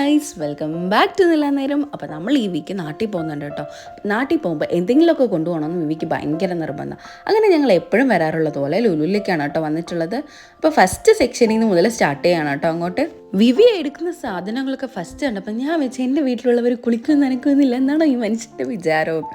Guys, welcome back to നില നേരം. അപ്പോൾ നമ്മൾ ഈ വീക്ക് നാട്ടിൽ പോകുന്നുണ്ട് കേട്ടോ. നാട്ടിൽ പോകുമ്പോൾ എന്തെങ്കിലുമൊക്കെ കൊണ്ടുപോകണമെന്ന് വിവിക്ക് ഭയങ്കര നിർബന്ധം. അങ്ങനെ ഞങ്ങൾ എപ്പോഴും വരാറുള്ളത് പോലെ ലുലുവിലേക്കാണ് കേട്ടോ വന്നിട്ടുള്ളത്. അപ്പോൾ ഫസ്റ്റ് സെക്ഷനിൽ നിന്ന് മുതൽ സ്റ്റാർട്ട് ചെയ്യാണ് കേട്ടോ അങ്ങോട്ട്. വിവി എടുക്കുന്ന സാധനങ്ങളൊക്കെ ഫസ്റ്റ് കണ്ടപ്പോൾ ഞാൻ വെച്ച് എൻ്റെ വീട്ടിലുള്ളവർ കുളിക്കും നനക്കുന്നില്ല എന്നാണോ ഈ മനുഷ്യൻ്റെ വിചാരവും.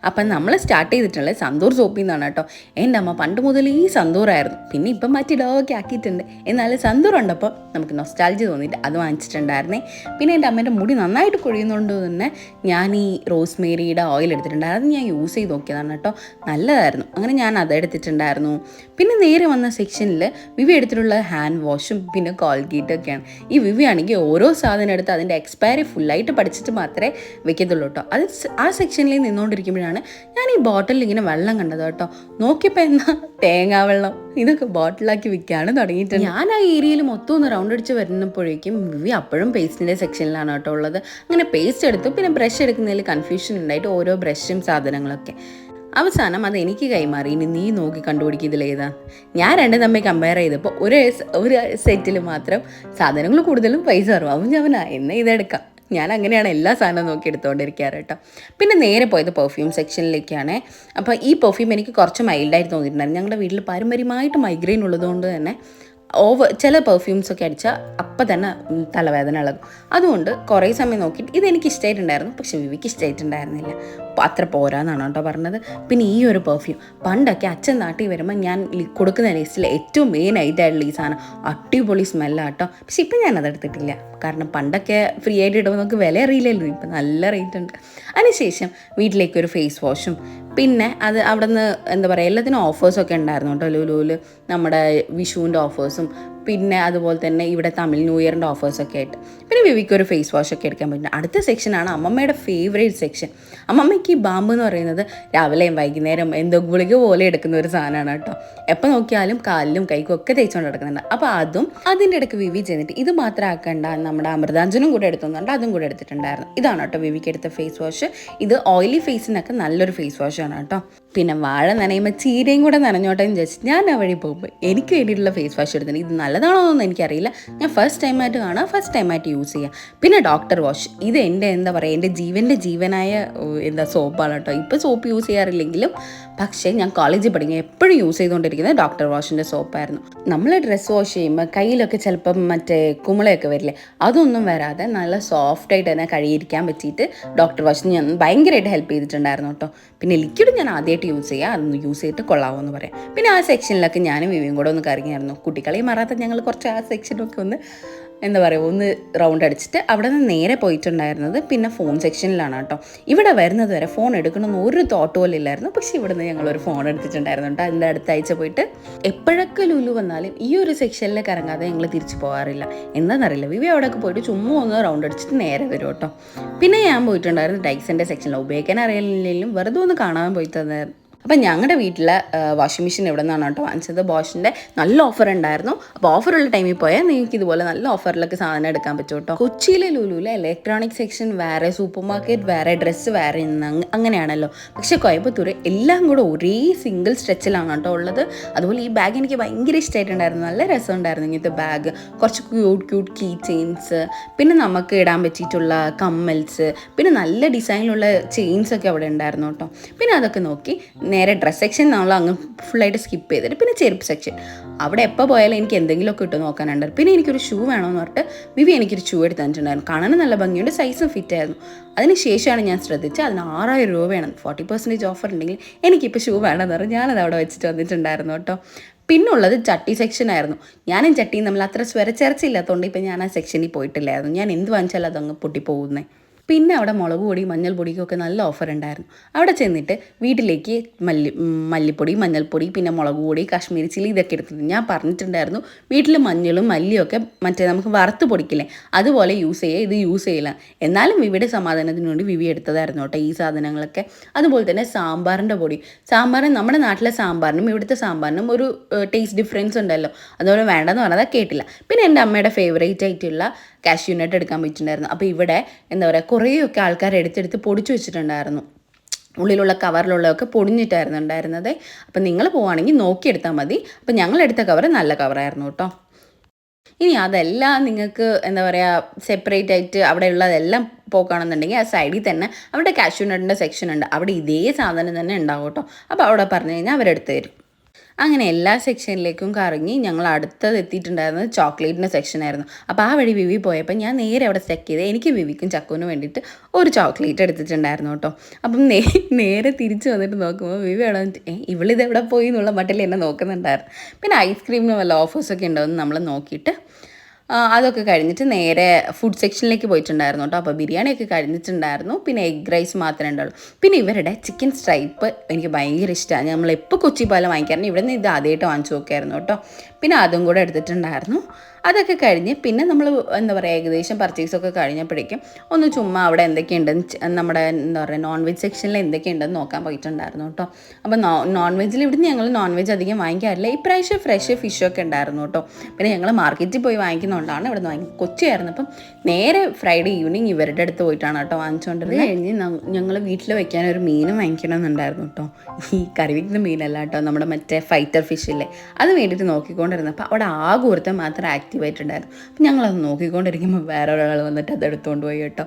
അപ്പം നമ്മൾ സ്റ്റാർട്ട് ചെയ്തിട്ടുള്ളത് സന്തൂർ സോപ്പിൽ നിന്നാണ് കേട്ടോ. എൻ്റെ അമ്മ പണ്ട് മുതൽ ഈ സന്തൂറായിരുന്നു, പിന്നെ ഇപ്പം മാറ്റി ഡോവൊക്കെ ആക്കിയിട്ടുണ്ട്. എന്നാലും സന്തൂർ ഉണ്ടപ്പോൾ നമുക്ക് നൊസ്റ്റാൾജി തോന്നിയിട്ട് അത് വാങ്ങിച്ചിട്ടുണ്ടായിരുന്നേ. പിന്നെ എൻ്റെ അമ്മേൻ്റെ മുടി നന്നായിട്ട് കൊഴിയുന്നതുകൊണ്ട് തന്നെ ഞാൻ ഈ റോസ്മേരിയുടെ ഓയിൽ എടുത്തിട്ടുണ്ടായിരുന്നു. അത് ഞാൻ യൂസ് ചെയ്ത് നോക്കിയതാണ് കേട്ടോ, നല്ലതായിരുന്നു. അങ്ങനെ ഞാൻ അതെടുത്തിട്ടുണ്ടായിരുന്നു. പിന്നെ നേരെ വന്ന സെക്ഷനിൽ വിവി എടുത്തിട്ടുള്ള ഹാൻഡ് വാഷും പിന്നെ കോൾഗേറ്റൊക്കെയാണ്. ഈ വിവി ആണെങ്കിൽ ഓരോ സാധനം എടുത്ത് അതിൻ്റെ എക്സ്പയറി ഫുള്ളായിട്ട് പഠിച്ചിട്ട് മാത്രമേ വെക്കത്തുള്ളൂ കേട്ടോ. അത് ആ സെക്ഷനിൽ നിന്നുകൊണ്ടിരിക്കുമ്പോഴാണ് ഞാൻ ഈ ബോട്ടിൽ ഇങ്ങനെ വെള്ളം കണ്ടത് കേട്ടോ. നോക്കിയപ്പോൾ എന്നാ തേങ്ങാവെള്ളം ഇതൊക്കെ ബോട്ടിലാക്കി വിൽക്കാണ് തുടങ്ങിയിട്ടുണ്ട്. ഞാൻ ആ ഏരിയയിൽ മൊത്തം ഒന്ന് റൗണ്ട് അടിച്ച് വരുന്നപ്പോഴേക്കും വിവി അപ്പോഴും പേസ്റ്റിൻ്റെ സെക്ഷനിലാണ് കേട്ടോ ഉള്ളത്. അങ്ങനെ പേസ്റ്റ് എടുത്തു. പിന്നെ ബ്രഷ് എടുക്കുന്നതിൽ കൺഫ്യൂഷൻ ഉണ്ടായിട്ട് ഓരോ ബ്രഷും സാധനങ്ങളൊക്കെ അവസാനം അത് എനിക്ക് കൈമാറി. ഇനി നീ നോക്കി കണ്ടുപിടിക്കുന്നതിലേതാ. ഞാൻ രണ്ടും തമ്മിൽ കമ്പയർ ചെയ്തപ്പോൾ ഒരു സെറ്റിൽ മാത്രം സാധനങ്ങൾ കൂടുതലും പൈസ കുറവാകും. ഞാൻ എന്നെ ഇതെടുക്കാം. ഞാൻ അങ്ങനെയാണ് എല്ലാ സാധനവും നോക്കി എടുത്തുകൊണ്ടിരിക്കാറ് കേട്ടോ. പിന്നെ നേരെ പോയത് പെർഫ്യൂം സെക്ഷനിലേക്കാണ്. അപ്പോൾ ഈ പെർഫ്യൂം എനിക്ക് കുറച്ച് മൈൽഡായിട്ട് തോന്നിയിട്ടുണ്ടായിരുന്നു. ഞങ്ങളുടെ വീട്ടിൽ പാരമ്പര്യമായിട്ട് മൈഗ്രെയിൻ ഉള്ളതുകൊണ്ട് തന്നെ ചില പെർഫ്യൂംസൊക്കെ അടിച്ചാൽ അപ്പം തന്നെ തലവേദന ഇളകും. അതുകൊണ്ട് കുറേ സമയം നോക്കിയിട്ട് ഇതെനിക്ക് ഇഷ്ടമായിട്ടുണ്ടായിരുന്നു, പക്ഷെ വിവിക്ക് ഇഷ്ടമായിട്ടുണ്ടായിരുന്നില്ല. അത്ര പോരാന്നാണ് കേട്ടോ പറഞ്ഞത്. പിന്നെ ഈ ഒരു പെർഫ്യൂം പണ്ടൊക്കെ അച്ഛൻ നാട്ടിൽ വരുമ്പോൾ ഞാൻ കൊടുക്കുന്ന ലിസ്റ്റിൽ ഏറ്റവും മെയിൻ ആയിട്ടുള്ള ഈ സാധനം അടിപൊളി സ്മെല്ലാണ് കേട്ടോ. പക്ഷെ ഇപ്പം ഞാനതെടുത്തിട്ടില്ല, കാരണം പണ്ടൊക്കെ ഫ്രീ ആയിട്ട് ഇടുമ്പോൾ നമുക്ക് വില അറിയില്ലല്ലോ. ഇപ്പം നല്ല റേറ്റ് ഉണ്ട്. അതിനുശേഷം വീട്ടിലേക്കൊരു ഫേസ് വാഷും പിന്നെ അത് അവിടെ നിന്ന് എന്താ പറയുക എല്ലാത്തിനും ഓഫേഴ്സൊക്കെ ഉണ്ടായിരുന്നു കേട്ടോ. ലുലുവിൽ നമ്മുടെ വിഷുവിൻ്റെ ഓഫേഴ്സും പിന്നെ അതുപോലെ തന്നെ ഇവിടെ തമിഴ് ന്യൂ ഇയറിൻ്റെ ഓഫേഴ്സൊക്കെ ആയിട്ട്. പിന്നെ വിവിക്ക് ഒരു ഫേസ് വാഷൊക്കെ എടുക്കാൻ പറ്റും. അടുത്ത സെക്ഷനാണ് അമ്മമ്മയുടെ ഫേവറേറ്റ് സെക്ഷൻ. അമ്മമ്മയ്ക്ക് ഈ ബാമ്പ് എന്ന് പറയുന്നത് രാവിലെയും വൈകുന്നേരം എന്തോ ഗുളിക പോലെ എടുക്കുന്ന ഒരു സാധനമാണ് കേട്ടോ. എപ്പോൾ നോക്കിയാലും കാലിലും കൈക്കും ഒക്കെ തേച്ചുകൊണ്ട് എടുക്കുന്നുണ്ട്. അപ്പോൾ അതും അതിൻ്റെ ഇടയ്ക്ക് വിവി ചെന്നിട്ട് ഇത് മാത്രം ആക്കേണ്ട നമ്മുടെ അമൃതാഞ്ജനും കൂടെ എടുത്തുന്നുണ്ട്, അതും കൂടെ എടുത്തിട്ടുണ്ടായിരുന്നു. ഇതാണ് കേട്ടോ വിവിക്ക് എടുത്ത ഫേസ് വാഷ്. ഇത് ഓയിലി ഫേസിനൊക്കെ നല്ലൊരു ഫേസ് വാഷാണ് കേട്ടോ. പിന്നെ വാഴ നനയുമ്പോൾ ചീരയും കൂടെ നനഞ്ഞോട്ടെ എന്ന് വിചാരിച്ചു ഞാൻ ആ വഴി പോകുമ്പോൾ എനിക്ക് വേണ്ടിയിട്ടുള്ള ഫേസ് വാഷ് എടുത്തിട്ടുണ്ട്. ഇത് നല്ലതാണോ എന്നൊന്നും എനിക്കറിയില്ല. ഞാൻ ഫസ്റ്റ് ടൈമായിട്ട് കാണാം, ഫസ്റ്റ് ടൈമായിട്ട് യൂസ് ചെയ്യാം. പിന്നെ ഡോക്ടർ വാഷ്, ഇത് എൻ്റെ എന്താ പറയുക എൻ്റെ ജീവനായ സോപ്പാണ് കേട്ടോ. ഇപ്പോൾ സോപ്പ് യൂസ് ചെയ്യാറില്ലെങ്കിലും പക്ഷേ ഞാൻ കോളേജിൽ പഠിക്കുക എപ്പോഴും യൂസ് ചെയ്തുകൊണ്ടിരിക്കുന്നത് ഡോക്ടർ വാഷിൻ്റെ സോപ്പായിരുന്നു. നമ്മൾ ഡ്രസ്സ് വാഷ് ചെയ്യുമ്പോൾ കയ്യിലൊക്കെ ചിലപ്പം മറ്റേ കുമിളയൊക്കെ വരില്ലേ, അതൊന്നും വരാതെ നല്ല സോഫ്റ്റായിട്ട് തന്നെ കഴുകിയിരിക്കാൻ പറ്റിയിട്ട് ഡോക്ടർ വാഷ് ഞാൻ ഭയങ്കരമായിട്ട് ഹെൽപ്പ് ചെയ്തിട്ടുണ്ടായിരുന്നു കേട്ടോ. പിന്നെ ലിക്വിഡ് ഞാൻ ആദ്യമായിട്ട് യൂസ് ചെയ്യുക, അതൊന്ന് യൂസ് ചെയ്തിട്ട് കൊള്ളാമെന്ന് പറയാം. പിന്നെ ആ സെക്ഷനിലൊക്കെ ഞാനും വിവിയും കൂടെ ഒന്ന് കറങ്ങിയായിരുന്നു. കുട്ടികളെ മാറാത്ത ഞങ്ങൾ കുറച്ച് ആ സെക്ഷനൊക്കെ ഒന്ന് എന്താ പറയുക ഒന്ന് റൗണ്ട് അടിച്ചിട്ട് അവിടെ നിന്ന് നേരെ പോയിട്ടുണ്ടായിരുന്നത് പിന്നെ ഫോൺ സെക്ഷനിലാണ് കേട്ടോ. ഇവിടെ വരുന്നത് വരെ ഫോൺ എടുക്കണമെന്ന് ഒരു തോട്ട് പോലും ഇല്ലായിരുന്നു. പക്ഷേ ഇവിടെ നിന്ന് ഞങ്ങളൊരു ഫോൺ എടുത്തിട്ടുണ്ടായിരുന്നു കേട്ടോ. അതിൻ്റെ അടുത്ത ആഴ്ച പോയിട്ട് എപ്പോഴൊക്കെ ലുലു വന്നാലും ഈ ഒരു സെക്ഷനിലേക്ക് ഇറങ്ങാതെ ഞങ്ങൾ തിരിച്ചു പോകാറില്ല. എന്താണെന്നറിയില്ല, വിവി അവിടെയൊക്കെ പോയിട്ട് ചുമ്മാ ഒന്ന് റൗണ്ട് അടിച്ചിട്ട് നേരെ വരും കേട്ടോ. പിന്നെ ഞാൻ പോയിട്ടുണ്ടായിരുന്നു ഡൈക്സിൻ്റെ സെക്ഷനിൽ. ഉപയോഗിക്കാൻ അറിയില്ലെങ്കിലും വെറുതെ ഒന്ന് കാണാൻ പോയിട്ടായിരുന്നു. അപ്പം ഞങ്ങളുടെ വീട്ടിൽ വാഷിംഗ് മെഷീൻ എവിടെ നിന്നാണ് കേട്ടോ വാങ്ങിച്ചത്. ബോഷിൻ്റെ നല്ല ഓഫർ ഉണ്ടായിരുന്നു. അപ്പോൾ ഓഫറുള്ള ടൈമിൽ പോയാൽ നിങ്ങൾക്ക് ഇതുപോലെ നല്ല ഓഫറിലൊക്കെ സാധനം എടുക്കാൻ പറ്റും കേട്ടോ. കൊച്ചിയിലെ ലുലുവിലെ ഇലക്ട്രോണിക് സെക്ഷൻ വേറെ, സൂപ്പർ മാർക്കറ്റ് വേറെ, ഡ്രസ്സ് വേറെ അങ്ങനെയാണല്ലോ. പക്ഷേ കോയമ്പത്തൂർ എല്ലാം കൂടെ ഒരേ സിംഗിൾ സ്ട്രെച്ചിലാണ് കേട്ടോ ഉള്ളത്. അതുപോലെ ഈ ബാഗ് എനിക്ക് ഭയങ്കര ഇഷ്ടമായിട്ടുണ്ടായിരുന്നു, നല്ല രസമുണ്ടായിരുന്നു ഇങ്ങനത്തെ ബാഗ്. കുറച്ച് ക്യൂട്ട് കീ ചെയിൻസ്, പിന്നെ നമുക്ക് ഇടാൻ പറ്റിയിട്ടുള്ള കമ്മൽസ്, പിന്നെ നല്ല ഡിസൈനിലുള്ള ചെയിൻസൊക്കെ അവിടെ ഉണ്ടായിരുന്നു കേട്ടോ. പിന്നെ അതൊക്കെ നോക്കി നേരെ ഡ്രസ് സെക്ഷൻ നമ്മൾ അങ്ങ് ഫുള്ളായിട്ട് സ്കിപ്പ് ചെയ്തിട്ട് പിന്നെ ചെരുപ്പ് സെക്ഷൻ. അവിടെ എപ്പോൾ പോയാലും എനിക്ക് എന്തെങ്കിലുമൊക്കെ ഇട്ട് നോക്കാനുണ്ടായിരുന്നു. പിന്നെ എനിക്കൊരു ഷൂ വേണമെന്ന് പറഞ്ഞിട്ട് വിവി എനിക്കൊരു ഷൂ എടുത്ത് തന്നിട്ടുണ്ടായിരുന്നു. കാണാനും നല്ല ഭംഗിയുണ്ട്, സൈസും ഫിറ്റ് ആയിരുന്നു. അതിന് ശേഷമാണ് ഞാൻ ശ്രദ്ധിച്ചത് അതിന് 6000 രൂപയാണ്. 40% ഓഫർ ഉണ്ടെങ്കിൽ എനിക്കിപ്പോൾ ഷൂ വേണമെന്ന് പറഞ്ഞ് ഞാനത് അവിടെ വെച്ചിട്ട് വന്നിട്ടുണ്ടായിരുന്നു കേട്ടോ. പിന്നുള്ളത് ചട്ടി സെക്ഷനായിരുന്നു. ഞാനും ചട്ടിയും തമ്മിൽ അത്ര സ്വരച്ചേർച്ചയില്ലാത്തതുകൊണ്ട് ഇപ്പം ഞാൻ ആ സെക്ഷനിൽ പോയിട്ടില്ലായിരുന്നു. ഞാൻ എന്ത് വാങ്ങിച്ചാലും അതങ്ങ് പൊട്ടിപ്പോകുന്നേ. പിന്നെ അവിടെ മുളക് പൊടി മഞ്ഞൾ പൊടിക്കൊക്കെ നല്ല ഓഫർ ഉണ്ടായിരുന്നു. അവിടെ ചെന്നിട്ട് വീട്ടിലേക്ക് മല്ലിപ്പൊടി, മഞ്ഞൾപ്പൊടി, പിന്നെ മുളക് പൊടി, കാശ്മീരി ചില്ലി ഇതൊക്കെ എടുത്തത്. ഞാൻ പറഞ്ഞിട്ടുണ്ടായിരുന്നു വീട്ടിൽ മഞ്ഞളും മല്ലിയൊക്കെ മറ്റേ നമുക്ക് വറുത്ത് പൊടിക്കില്ലേ അതുപോലെ യൂസ് ചെയ്യുക, ഇത് യൂസ് ചെയ്യില്ല. എന്നാലും വിവിയുടെ സമാധാനത്തിന് വേണ്ടി വിവി എടുത്തതായിരുന്നു കേട്ടോ ഈ സാധനങ്ങളൊക്കെ. അതുപോലെ തന്നെ സാമ്പാറിൻ്റെ പൊടി. നമ്മുടെ നാട്ടിലെ സാമ്പാറിനും ഇവിടുത്തെ സാമ്പാറിനും ഒരു ടേസ്റ്റ് ഡിഫറൻസ് ഉണ്ടല്ലോ, അതുപോലെ വേണ്ടെന്ന് പറഞ്ഞാൽ കേട്ടില്ല. പിന്നെ എൻ്റെ അമ്മയുടെ ഫേവറേറ്റ് ആയിട്ടുള്ള കാഷ്യൂ നട്ട് എടുക്കാൻ പറ്റിയിട്ടുണ്ടായിരുന്നു. അപ്പോൾ ഇവിടെ എന്താ പറയുക കുറേയൊക്കെ ആൾക്കാർ എടുത്തെടുത്ത് പൊടിച്ചു വെച്ചിട്ടുണ്ടായിരുന്നു. ഉള്ളിലുള്ള കവറിലുള്ളതൊക്കെ പൊടിഞ്ഞിട്ടായിരുന്നു ഉണ്ടായിരുന്നത്. അപ്പം നിങ്ങൾ പോവുകയാണെങ്കിൽ നോക്കിയെടുത്താൽ മതി. അപ്പം ഞങ്ങളെടുത്ത കവർ നല്ല കവറായിരുന്നു കേട്ടോ. ഇനി അതെല്ലാം നിങ്ങൾക്ക് എന്താ പറയുക സെപ്പറേറ്റ് ആയിട്ട് അവിടെ ഉള്ളതെല്ലാം പോക്കുകയാണെന്നുണ്ടെങ്കിൽ ആ സൈഡിൽ തന്നെ അവിടെ കാഷ്യൂ നട്ടിൻ്റെ സെക്ഷൻ ഉണ്ട്, അവിടെ ഇതേ സാധനം തന്നെ ഉണ്ടാവും കേട്ടോ. അപ്പോൾ അവിടെ പറഞ്ഞു കഴിഞ്ഞാൽ അവരെടുത്ത് തരും. അങ്ങനെ എല്ലാ സെക്ഷനിലേക്കും കറങ്ങി ഞങ്ങൾ അടുത്തത് എത്തിയിട്ടുണ്ടായിരുന്നത് ചോക്ലേറ്റിൻ്റെ സെക്ഷനായിരുന്നു. അപ്പോൾ ആ വഴി വിവി പോയപ്പോൾ ഞാൻ നേരെ അവിടെ സ്റ്റക്ക് ചെയ്ത് എനിക്ക് വിവിക്കും ചക്കുവിനും വേണ്ടിയിട്ട് ഒരു ചോക്ലേറ്റ് എടുത്തിട്ടുണ്ടായിരുന്നു കേട്ടോ. അപ്പം നേരെ തിരിച്ച് വന്നിട്ട് നോക്കുമ്പോൾ വിവി അവിടെ വന്നിട്ട് ഇവളിതെവിടെ പോയി എന്നുള്ള മട്ടിൽ എന്നെ നോക്കുന്നുണ്ടായിരുന്നു. പിന്നെ ഐസ്ക്രീമിന് വല്ല ഓഫേഴ്സൊക്കെ ഉണ്ടോ എന്ന് നമ്മൾ നോക്കിയിട്ട് അതൊക്കെ കഴിഞ്ഞിട്ട് നേരെ ഫുഡ് സെക്ഷനിലേക്ക് പോയിട്ടുണ്ടായിരുന്നു കേട്ടോ. അപ്പോൾ ബിരിയാണിയൊക്കെ കഴിഞ്ഞിട്ടുണ്ടായിരുന്നു, പിന്നെ എഗ് റൈസ് മാത്രമേ ഉണ്ടാവുള്ളൂ. പിന്നെ ഇവരുടെ ചിക്കൻ സ്ട്രൈപ്പ് എനിക്ക് ഭയങ്കര ഇഷ്ടമാണ്. നമ്മളെപ്പോൾ കൊച്ചി പാലം വാങ്ങിക്കാറുണ്ട്, ഇവിടെ നിന്ന് ഇത് ആദ്യമായിട്ട് വാങ്ങിച്ചു നോക്കിയായിരുന്നു കേട്ടോ. പിന്നെ അതും കൂടെ എടുത്തിട്ടുണ്ടായിരുന്നു. അതൊക്കെ കഴിഞ്ഞ് പിന്നെ നമ്മൾ എന്താ പറയുക ഏകദേശം പർച്ചേസൊക്കെ കഴിഞ്ഞപ്പോഴേക്കും ഒന്ന് ചുമ്മാ അവിടെ എന്തൊക്കെയുണ്ടെന്ന് നമ്മുടെ എന്താ പറയുക നോൺ വെജ് സെക്ഷനിൽ എന്തൊക്കെയുണ്ടെന്ന് നോക്കാൻ പോയിട്ടുണ്ടായിരുന്നു കേട്ടോ. അപ്പോൾ നോൺ വെജിൽ ഇവിടുന്ന് ഞങ്ങൾ നോൺ വെജ് അധികം വാങ്ങിക്കാറില്ല. ഇപ്രാവശ്യം ഫ്രഷ് ഫിഷൊക്കെ ഉണ്ടായിരുന്നു കേട്ടോ. പിന്നെ ഞങ്ങൾ മാർക്കറ്റിൽ പോയി വാങ്ങിക്കുന്നതുകൊണ്ടാണ് ഇവിടെ നിന്ന് കൊച്ചിയായിരുന്നു. അപ്പം നേരെ ഫ്രൈഡേ ഈവനിങ് ഇവരുടെ അടുത്ത് പോയിട്ടാണ് കേട്ടോ വാങ്ങിച്ചുകൊണ്ടിരുന്നത്. കഴിഞ്ഞ് ഞങ്ങൾ വീട്ടിൽ വെക്കാൻ ഒരു മീനും വാങ്ങിക്കണമെന്നുണ്ടായിരുന്നു കേട്ടോ. ഈ കറി വയ്ക്കുന്ന മീനല്ല കേട്ടോ, നമ്മുടെ മറ്റേ ഫൈറ്റർ ഫിഷില്ലേ, അത് വേണ്ടിയിട്ട് നോക്കിക്കൊണ്ടിരുന്നപ്പോൾ അവിടെ ആകെ ഒരുത്തൻ മാത്രം ആക്റ്റീവായിട്ടുണ്ടായിരുന്നു. അപ്പം ഞങ്ങളത് നോക്കിക്കൊണ്ടിരിക്കുമ്പോൾ വേറെ ഒരാൾ വന്നിട്ട് അത് എടുത്തുകൊണ്ട് പോയി കേട്ടോ.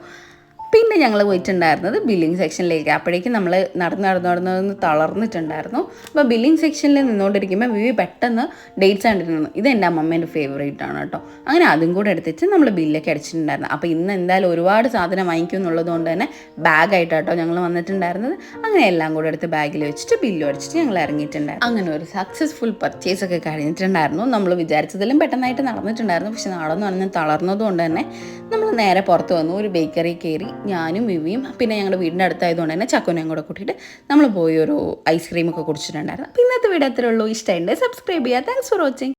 പിന്നെ ഞങ്ങൾ പോയിട്ടുണ്ടായിരുന്നത് ബില്ലിംഗ് സെക്ഷനിലേക്ക്. അപ്പോഴേക്കും നമ്മൾ നടന്ന് തളർന്നിട്ടുണ്ടായിരുന്നു. അപ്പോൾ ബില്ലിംഗ് സെക്ഷനിൽ നിന്നുകൊണ്ടിരിക്കുമ്പോൾ വിവി പെട്ടെന്ന് ഡേറ്റ്സ് കണ്ടിരുന്നു. ഇത് എൻ്റെ അമ്മമ്മേൻ്റെ ഫേവറേറ്റ് ആണ് കേട്ടോ. അങ്ങനെ അതും കൂടെ എടുത്തിട്ട് നമ്മൾ ബില്ലൊക്കെ അടിച്ചിട്ടുണ്ടായിരുന്നു. അപ്പോൾ ഇന്ന് എന്തായാലും ഒരുപാട് സാധനം വാങ്ങിക്കും എന്നുള്ളത് കൊണ്ട് തന്നെ ബാഗായിട്ടാട്ടോ ഞങ്ങൾ വന്നിട്ടുണ്ടായിരുന്നത്. അങ്ങനെ എല്ലാം കൂടെ എടുത്ത് ബാഗിൽ വെച്ചിട്ട് ബില്ലും അടിച്ചിട്ട് ഞങ്ങൾ ഇറങ്ങിയിട്ടുണ്ടായിരുന്നു. അങ്ങനെ ഒരു സക്സസ്ഫുൾ പർച്ചേസ് ഒക്കെ കഴിഞ്ഞിട്ടുണ്ടായിരുന്നു. നമ്മൾ വിചാരിച്ചതിലും പെട്ടെന്നായിട്ട് നടന്നിട്ടുണ്ടായിരുന്നു. പക്ഷെ നടന്നു പറഞ്ഞ് തളർന്നതുകൊണ്ട് തന്നെ നമ്മൾ നേരെ പുറത്ത് വന്നു. ഒരു ബേക്കറി കയറി ഞാനും വിവിയും പിന്നെ ഞങ്ങളുടെ വീടിൻ്റെ അടുത്തായതുകൊണ്ട് തന്നെ ചക്കുനെയും കൂടെ കൂട്ടിയിട്ട് നമ്മൾ പോയി ഒരു ഐസ്ക്രീമൊക്കെ കുടിച്ചിട്ടുണ്ടായിരുന്നു. അപ്പോൾ ഇന്നത്തെ വീഡിയോ അത്രേ ഉള്ളൂ. ഇഷ്ടമായിട്ട് സബ്സ്ക്രൈബ് ചെയ്യുക. Thanks for watching.